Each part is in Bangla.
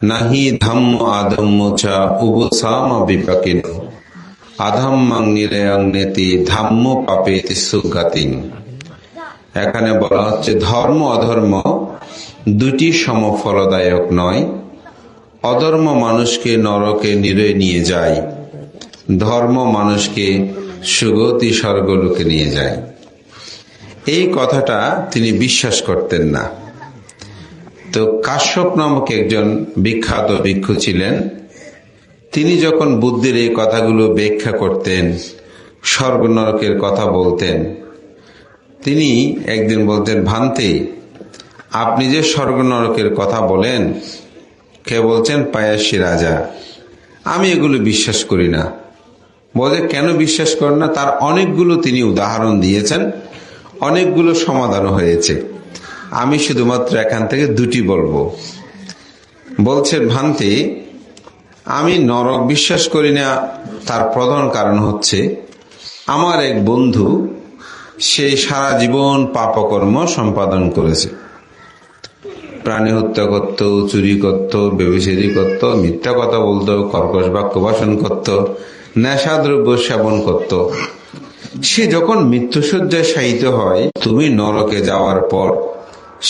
নাহি ধাম্ম আধম্ম চা উবসাম বিপাকিন আধাম্মাং নিরেয়ং নেতি ধাম্ম পাপেতি সুগাতিন। এখানে বলা হচ্ছে ধর্ম অধর্ম দুটি সমফলদায়ক নয়। অধর্ম মানুষকে নরকে নিরে নিয়ে যায়, ধর্ম মানুষকে সুগতি স্বর্গলোকে নিয়ে যায়। এই কথাটা তিনি বিশ্বাস করতেন না। তো কাশ্যপ নামক একজন বিখ্যাত ভিক্ষু ছিলেন। তিনি যখন বুদ্ধের এই কথাগুলো ব্যাখ্যা করতেন, স্বর্গ নরকের কথা বলতেন, তিনি একদিন বলতেন, ভান্তে, আপনি যে স্বর্গ নরকের কথা বলেন, কে বলছেন? পায়াসী রাজা। আমি এগুলো বিশ্বাস করি না। বলে, কেন বিশ্বাস করেন না? তার অনেকগুলো তিনি উদাহরণ দিয়েছেন, অনেকগুলো সমাধান হয়েছে। আমি শুধুমাত্র এখান থেকে দুটি বলবো। বলছেন, ভান্তে, আমি নরক বিশ্বাস করি না। তার প্রধান কারণ হচ্ছে, আমার এক বন্ধু, সে সারা জীবন পাপকর্ম সম্পাদন করেছে। প্রাণী হত্যা করত, চুরি করত, ব্যভিচারী করত, মিথ্যা কথা বলতো, কর্কশ বাক্য ভাষণ করত, নেশাদ্রব্য সেবন করত। সে যখন মৃত্যুশয্যায় শায়িত হয়, তুমি নরকে যাওয়ার পর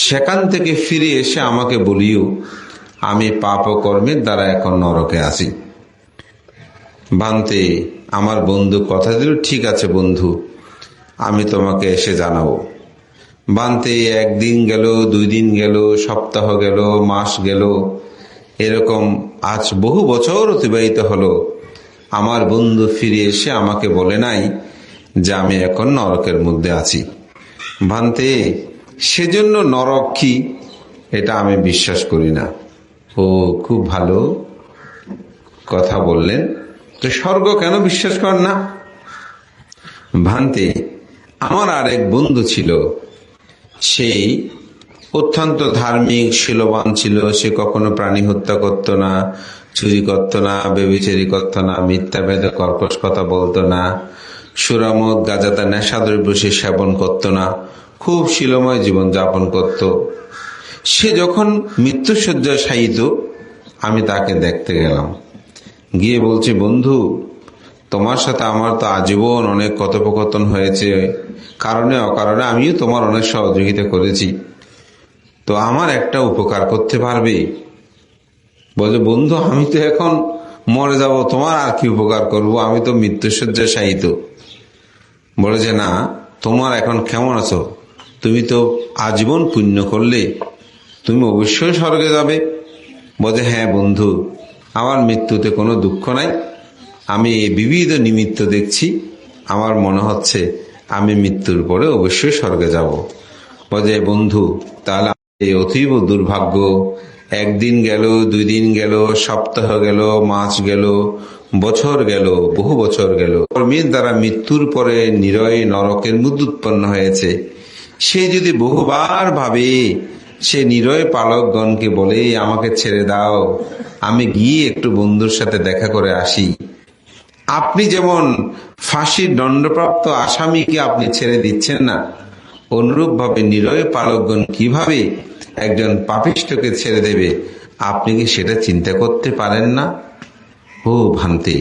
সেখান থেকে ফিরে এসে আমাকে বলিও, আমি পাপকর্মের দ্বারা এখন নরকে আছি। ভান্তে, আমার বন্ধু কথা দিল, ঠিক আছে বন্ধু, আমি তোমাকে এসে জানাবো। ভান্তে, একদিন গেল, 2 দিন গেল, সপ্তাহ গেল, মাস গেল, এরকম আজ বহু বছর অতিবাহিত হলো। আমার বন্ধু ফিরে এসে আমাকে বলে নাই যে আমি এখন নরকের মধ্যে আছি। ভান্তে, সেজন্য নরক কি এটা আমি বিশ্বাস করি না। ও, খুব ভালো কথা বললেন। তো স্বর্গ কেন বিশ্বাস করেন না? ভান্তে, আমার আর এক বন্ধু ছিল, সেই অত্যন্ত ধার্মিক শীলবান ছিল। সে কখনো প্রাণী হত্যা করত না, চুরি করত না, ব্যভিচারী করত না, মিথ্যা বেদে কর্কশ কথা বলতো না, সুরামদ গাঁজাতা নেশাদ্রব্য সে সেবন করত না, খুব শীলময় জীবন যাপন করত। সে যখন মৃত্যুশয্যায় শায়িত, আমি তাকে দেখতে গেলাম। গিয়ে বলছি, বন্ধু, তোমার সাথে আমার তো আজীবন অনেক কথোপকথন হয়েছে, কারণে অকারণে আমিও তোমার অনেক সহযোগিতা করেছি, তো আমার একটা উপকার করতে পারবে? বলে, বন্ধু, আমি তো এখন মরে যাব, তোমার আর কি উপকার করব, আমি তো মৃত্যুশয্যায় শায়িত। বলে যে, না, তোমার এখন কেমন আছো? তুমি তো আজীবন পুণ্য করলে, তুমি অবশ্যই স্বর্গে যাবে। বলে, হ্যাঁ বন্ধু, আমার মৃত্যুতে কোনো দুঃখ নাই। আমি বিবিধ নিমিত্ত দেখছি, আমার মনে হচ্ছে আমি মৃত্যুর পরে অবশ্যই স্বর্গে যাব। বলে, বন্ধু, তাহলে এই অতীব দুর্ভাগ্য। একদিন গেল, 2 দিন গেল, সপ্তাহ গেল, মাস গেল, বছর গেল, বহু বছর গেল। কর্মের দ্বারা মৃত্যুর পরে নিরয় নরকের মধ্যে উৎপন্ন হয়েছে। সে যদি বহুবার ভাবে, সে নিরয় পালকগণকে বলে, আমাকে ছেড়ে দাও, আমি গিয়ে একটু বন্ধুর সাথে দেখা করে আসি। আপনি যেমন ফাঁসির দণ্ডপ্রাপ্ত আসামিকে আপনি ছেড়ে দিচ্ছেন না, অনুরূপ ভাবে নিরয় পালকগণ কিভাবে একজন পাপিষ্ঠকে ছেড়ে দেবে, আপনি কি সেটা চিন্তা করতে পারেন না? ও ভান্তে,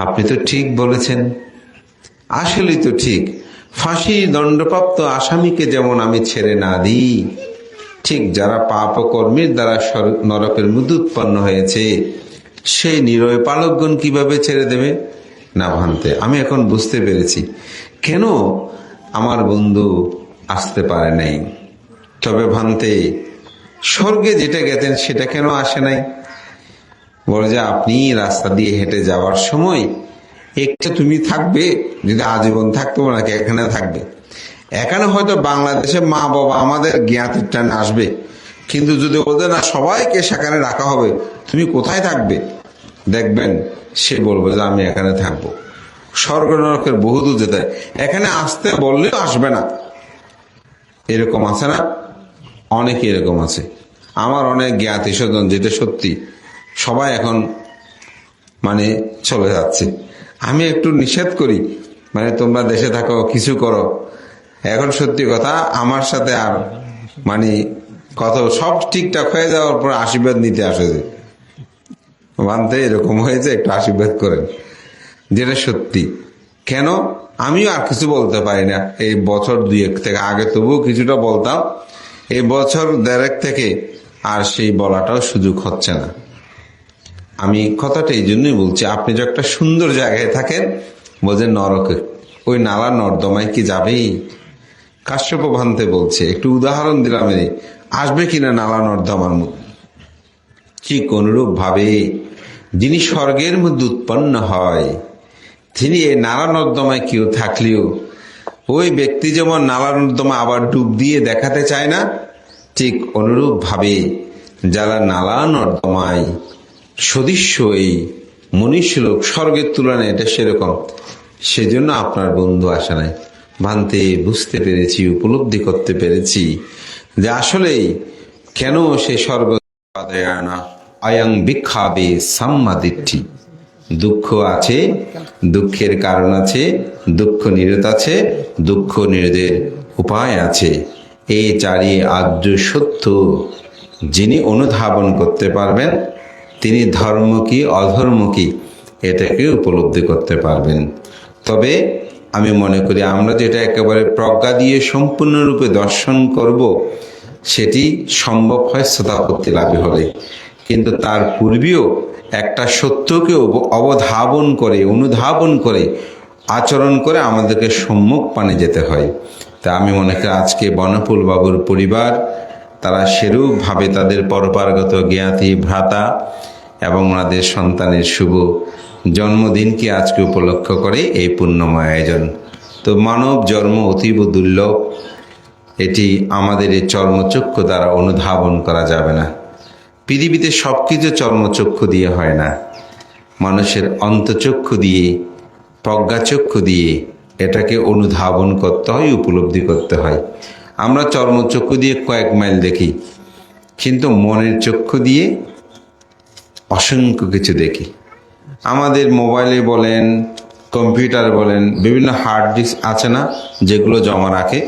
আপনি তো ঠিক বলেছেন। আসলেই তো ঠিক। ফাঁসির দণ্ডপ্রাপ্ত আসামিকে যেমন আমি ছেড়ে না দিই, ঠিক যারা পাপ ও কর্মের দ্বারা নরকের মধ্যে উৎপন্ন হয়েছে, সেই নিরয় পালকগণ কিভাবে ছেড়ে দেবে? না ভান্তে, আমি এখন বুঝতে পেরেছি কেন আমার বন্ধু আসতে পারে নাই। তবে ভান্তে, স্বর্গে যেটা গেছেন সেটা কেন আসে নাই? বলে যে, আপনি রাস্তা দিয়ে হেঁটে যাওয়ার সময় একটা তুমি থাকবে, যদি আজীবন থাকতো নাকি এখানে থাকবে। এখানে হয়তো বাংলাদেশে মা বাবা আমাদের জ্ঞাতির টান আসবে, কিন্তু যদি বলতে না সবাইকে সেখানে রাখা হবে, তুমি কোথায় থাকবে? দেখবেন সে বলবে যে আমি এখানে থাকবো। স্বর্গ নরকের বহুদূর যেতে, এখানে আসতে বললেও আসবে না। এরকম আছে না? অনেক এরকম আছে। আমার অনেক জ্ঞাতি স্বজন, যেটা সত্যি, সবাই এখন চলে যাচ্ছে। আমি একটু নিষেধ করি, তোমরা দেশে থাকো, কিছু করো। এখন সত্যি কথা, আমার সাথে আর কত সব ঠিকঠাক হয়ে যাওয়ার পর আশীর্বাদ নিতে আসে যে বানতে এরকম হয়েছে, একটু আশীর্বাদ করেন, যেটা সত্যি। কেন? আমিও আর কিছু বলতে পারি না এই বছর 2-1 থেকে, আগে তবুও কিছুটা বলতাম, এই বছর 1.5 থেকে আর সেই বলাটাও সুযোগ হচ্ছে না। আমি কথাটা এই জন্যই বলছি, আপনি যে একটা সুন্দর জায়গায় থাকেন, বোঝেন নরকে, ওই নালা নর্দমায় কি যাবে? কাশ্যপ ভান্তে বলছে, একটু উদাহরণ দিলাম, আসবে কিনা নালা নর্দমার মধ্যে? ঠিক অনুরূপ ভাবে যিনি স্বর্গের মধ্যে উৎপন্ন হয়, তিনি এই নালা নর্দমায় কেউ থাকলেও ওই ব্যক্তি যেমন নালা নর্দমা আবার ডুব দিয়ে দেখাতে চায় না, ঠিক অনুরূপ ভাবে যারা নালা নর্দমায় সদৃশ্য এই মনুষ্য লোক, স্বর্গের তুলনায় এটা সেরকম। সেজন্য আপনার বন্ধু আসে নাই। ভান্তে বুঝতে পেরেছি, উপলব্ধি করতে পেরেছি যে আসলেই কেন সে স্বর্গ আয়াং বিক্ষাবে সাম্মাদিঠি। দুঃখ আছে, দুঃখের কারণ আছে, দুঃখ নিরোধ আছে, দুঃখ নিরোধের উপায় আছে। এই চারি আর্য সত্য যিনি অনুধাবন করতে পারবেন, তিনি ধর্ম কি অধর্ম কি এটাকে উপলব্ধি করতে পারবেন। তবে আমি মনে করি আমরা যেটা একেবারে প্রজ্ঞা দিয়ে সম্পূর্ণরূপে দর্শন করব, সেটি সম্ভব হয় শ্রোতাপত্তি লাভে হলে। কিন্তু তার পূর্বেও একটা সত্যকে অবধাবন করে, অনুধাবন করে, আচরণ করে আমাদেরকে সম্মুখ পানে যেতে হয়। তা আমি মনে করি আজকে বনফুল বাবুর পরিবার তারা সেরূপভাবে তাদের পরপারগত জ্ঞাতি ভ্রাতা এবং ওনাদের সন্তানের শুভ জন্মদিনকে আজকে উপলক্ষ করে এই পুণ্যময় আয়োজন। তো মানব জন্ম অতীব দুর্লভ, এটি আমাদের এই চর্মচক্ষু দ্বারা অনুধাবন করা যাবে না। পৃথিবীতে সবকিছু চর্মচক্ষু দিয়ে হয় না, মানুষের অন্তচক্ষু দিয়ে, প্রজ্ঞাচক্ষু দিয়ে এটাকে অনুধাবন করতে হয়, উপলব্ধি করতে হয়। আমরা চর্মচক্ষু দিয়ে কয়েক মাইল দেখি, কিন্তু মনের চক্ষু দিয়ে অসংখ্য কিছু দেখি। আমাদের মোবাইলে বলেন, কম্পিউটার বলেন, বিভিন্ন হার্ড ডিস্ক আছে না, যেগুলো জমা রাখে,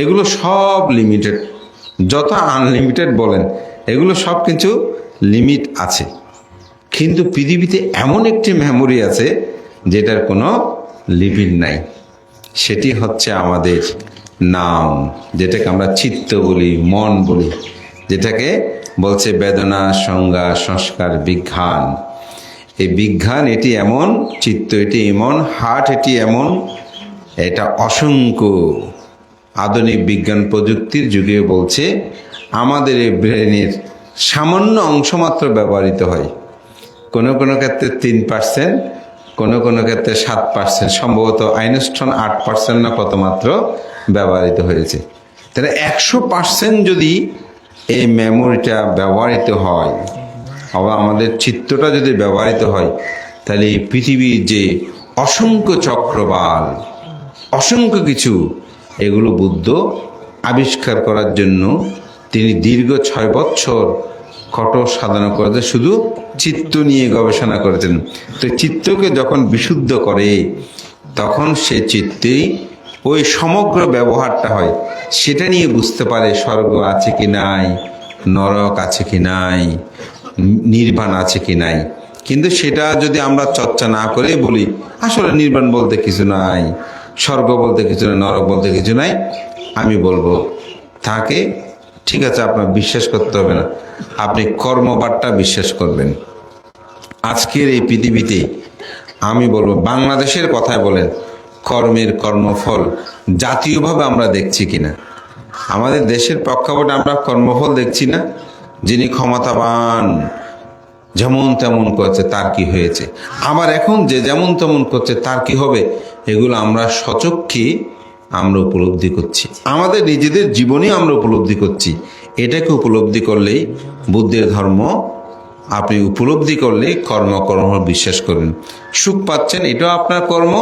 এগুলো সব লিমিটেড। যত আনলিমিটেড বলেন, এগুলো সব কিছু লিমিট আছে। কিন্তু পৃথিবীতে এমন একটি মেমোরি আছে যেটার কোনো লিমিট নাই। সেটি হচ্ছে আমাদের নাম, যেটাকে আমরা চিত্ত বলি, মন বলি, যেটাকে বলছে বেদনা, সংজ্ঞা, সংস্কার, বিজ্ঞান। এই বিজ্ঞান এটি এমন, চিত্ত এটি এমন, হার্ট এটি এমন, এটা অসংখ্য আধুনিক বিজ্ঞান প্রযুক্তির যুগে বলছে আমাদের এই ব্রেনের সামান্য অংশ মাত্র ব্যবহৃত হয়। কোনো কোনো ক্ষেত্রে 3%, কোনো কোনো ক্ষেত্রে 7%, সম্ভবত আইনস্টাইন 8% না কত মাত্র ব্যবহৃত হয়েছে। তাহলে 100% যদি এই মেমোরিটা ব্যবহৃত হয়, আবার আমাদের চিত্তটা যদি ব্যবহৃত হয়, তাহলে পৃথিবীর যে অসংখ্য চক্রবাল, অসংখ্য কিছু, এগুলো বুদ্ধ আবিষ্কার করার জন্য তিনি দীর্ঘ 6 বছর কঠোর সাধনা করেছেন, শুধু চিত্ত নিয়ে গবেষণা করেছেন। তো চিত্তকে যখন বিশুদ্ধ করে, তখন সে চিত্তেই ওই সমগ্র ব্যবহারটা হয়, সেটা নিয়ে বুঝতে পারে স্বর্গ আছে কি নাই, নরক আছে কি নাই, নির্বাণ আছে কি নাই। কিন্তু সেটা যদি আমরা চর্চা না করে বলি আসলে নির্বাণ বলতে কিছু নাই, স্বর্গ বলতে কিছু নাই, নরক বলতে কিছু নাই, আমি বলবো তাকে ঠিক আছে, আপনার বিশ্বাস করতে হবে না, আপনি কর্মবাদটা বিশ্বাস করবেন। আজকের এই পৃথিবীতে আমি বলবো, বাংলাদেশের কথায় বলেন, কর্মের কর্মফল জাতীয়ভাবে আমরা দেখছি কিনা? আমাদের দেশের প্রেক্ষাপটে আমরা কর্মফল দেখছি না। যিনি ক্ষমতাবান যেমন তেমন করছে, তার কি হয়েছে? আবার এখন যে যেমন তেমন করছে, তার কি হবে? এগুলো আমরা সচক্ষে আমরা উপলব্ধি করছি, আমাদের নিজেদের জীবনে আমরা উপলব্ধি করছি। এটাকে উপলব্ধি করলেই বুদ্ধের ধর্ম আপনি উপলব্ধি করলে কর্ম বিশ্বাস করবেন। সুখ পাচ্ছেন, এটাও আপনার কর্ম,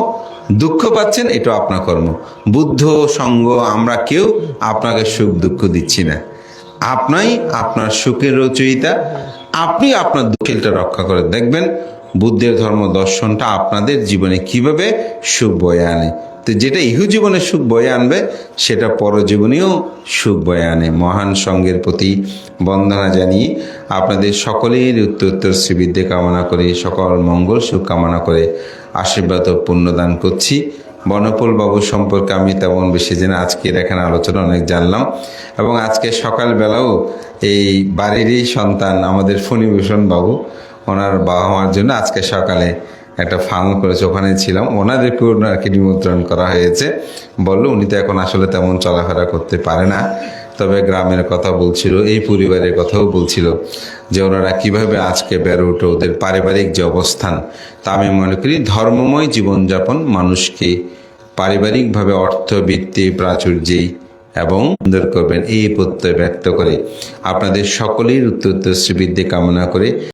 দুঃখ পাচ্ছেন, এটাও আপনার কর্ম। বুদ্ধ সঙ্গ আমরা কেউ আপনাকে সুখ দুঃখ দিচ্ছি না, আপনি আপনার সুখের রচয়িতা, আপনি আপনার দুঃখেরটা রক্ষা করে দেখবেন। বুদ্ধের ধর্ম দর্শনটা আপনাদের জীবনে কিভাবে সুখ বয়ে আনে। তো যেটা ইহু জীবনে সুখ বয়ে আনবে সেটা পরজীবনেও সুখ বয়ে আনে। মহান সঙ্গের প্রতি বন্দনা জানিয়ে আপনাদের সকলের উত্তর শ্রীবিদ্যে কামনা করে, সকল মঙ্গল সুখ কামনা করে আশীর্বাদ ও পুণ্যদান করছি। বনফুল বাবু সম্পর্কে আমি তেমন বেশি জেনে আজকের এখানে আলোচনা অনেক জানলাম, এবং আজকে সকালবেলাও এই বাড়িরই সন্তান আমাদের ফণীভূষণ বাবু, ওনার বাবা মার জন্য আজকে সকালে একটা ফার্ম করেছে, ওখানে ছিলাম, ওনাদেরকেও আর কি নিমন্ত্রণ করা হয়েছে। বললো উনি তো এখন আসলে তেমন চলাফেরা করতে পারে না, তবে গ্রামের কথা বলছিল, এই পরিবারের কথাও বলছিল যে ওনারা কীভাবে আজকে বেড়ে ওঠে, ওদের পারিবারিক যে অবস্থান। তা আমি মনে করি ধর্মময় জীবনযাপন মানুষকে পারিবারিকভাবে অর্থবৃত্তি প্রাচুর্যেই এবং সুন্দর করবেন, এই প্রত্যয় ব্যক্ত করে আপনাদের সকলের উত্তর শ্রীবৃদ্ধি কামনা করে